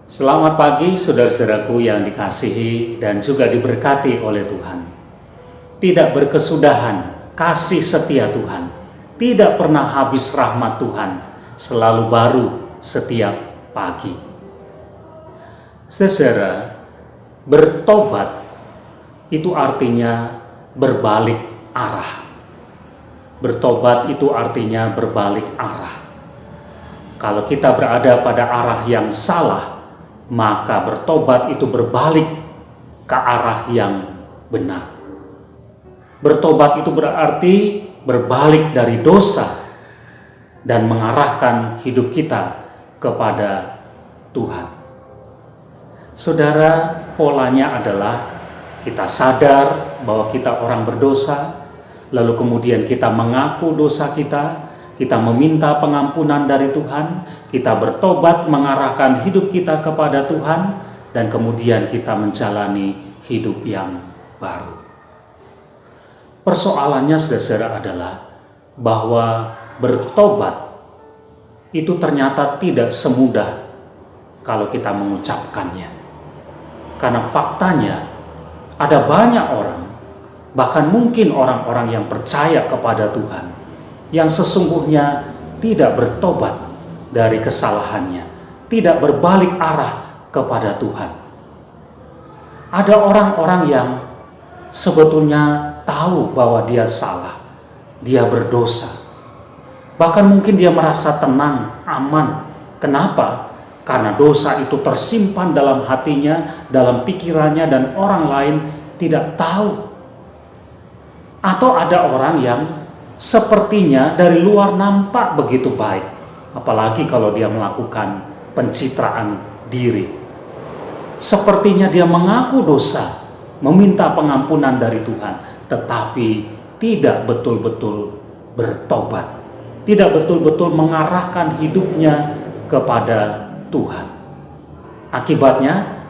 Selamat pagi saudara-saudaraku yang dikasihi dan juga diberkati oleh Tuhan. Tidak berkesudahan kasih setia Tuhan, tidak pernah habis rahmat Tuhan, selalu baru setiap pagi. Saudara, bertobat itu artinya berbalik arah. Bertobat itu artinya berbalik arah. Kalau kita berada pada arah yang salah, maka bertobat itu berbalik ke arah yang benar. Bertobat itu berarti berbalik dari dosa dan mengarahkan hidup kita kepada Tuhan. Saudara, polanya adalah kita sadar bahwa kita orang berdosa, lalu kemudian kita mengaku dosa kita meminta pengampunan dari Tuhan, kita bertobat mengarahkan hidup kita kepada Tuhan, dan kemudian kita menjalani hidup yang baru. Persoalannya saudara adalah bahwa bertobat itu ternyata tidak semudah kalau kita mengucapkannya. Karena faktanya ada banyak orang, bahkan mungkin orang-orang yang percaya kepada Tuhan, yang sesungguhnya tidak bertobat dari kesalahannya, tidak berbalik arah kepada Tuhan. Ada orang-orang yang sebetulnya tahu bahwa dia salah, dia berdosa. Bahkan mungkin dia merasa tenang, aman. Kenapa? Karena dosa itu tersimpan dalam hatinya, dalam pikirannya, dan orang lain tidak tahu. Atau ada orang yang sepertinya dari luar nampak begitu baik, apalagi kalau dia melakukan pencitraan diri. Sepertinya dia mengaku dosa, meminta pengampunan dari Tuhan, tetapi tidak betul-betul bertobat, tidak betul-betul mengarahkan hidupnya kepada Tuhan. Akibatnya,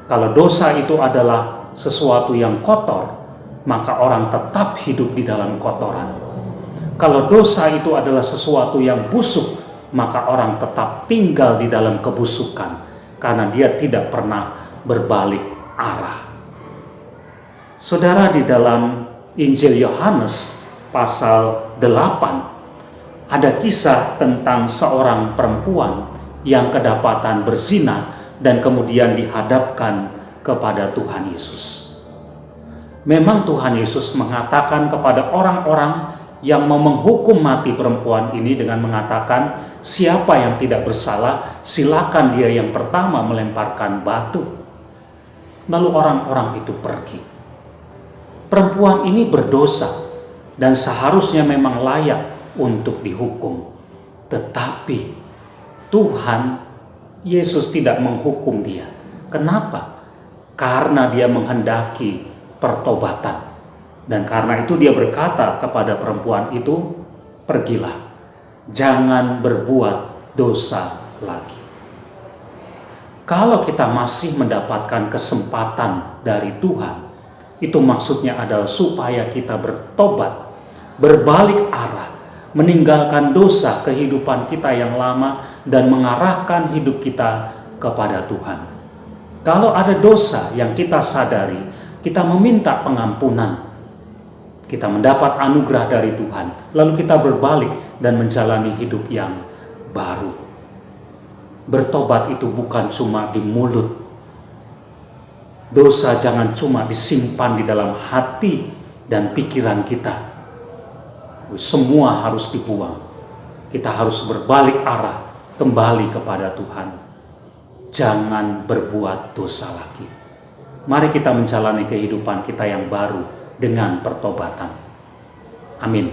kalau dosa itu adalah sesuatu yang kotor, maka orang tetap hidup di dalam kotoran. Kalau dosa itu adalah sesuatu yang busuk, maka orang tetap tinggal di dalam kebusukan, karena dia tidak pernah berbalik arah. Saudara, di dalam Injil Yohanes pasal 8, ada kisah tentang seorang perempuan yang kedapatan berzina dan kemudian dihadapkan kepada Tuhan Yesus. Memang Tuhan Yesus mengatakan kepada orang-orang yang mau menghukum mati perempuan ini dengan mengatakan, siapa yang tidak bersalah, silakan dia yang pertama melemparkan batu. Lalu orang-orang itu pergi. Perempuan ini berdosa dan seharusnya memang layak untuk dihukum. Tetapi Tuhan Yesus tidak menghukum dia. Kenapa? Karena dia menghendaki pertobatan. Dan karena itu dia berkata kepada perempuan itu, pergilah, jangan berbuat dosa lagi. Kalau kita masih mendapatkan kesempatan dari Tuhan, itu maksudnya adalah supaya kita bertobat, berbalik arah, meninggalkan dosa kehidupan kita yang lama, dan mengarahkan hidup kita kepada Tuhan. Kalau ada dosa yang kita sadari, kita meminta pengampunan, kita mendapat anugerah dari Tuhan, lalu kita berbalik dan menjalani hidup yang baru. Bertobat itu bukan cuma di mulut. Dosa jangan cuma disimpan di dalam hati dan pikiran kita. Semua harus dibuang. Kita harus berbalik arah, kembali kepada Tuhan. Jangan berbuat dosa lagi. Mari kita menjalani kehidupan kita yang baru dengan pertobatan. Amin.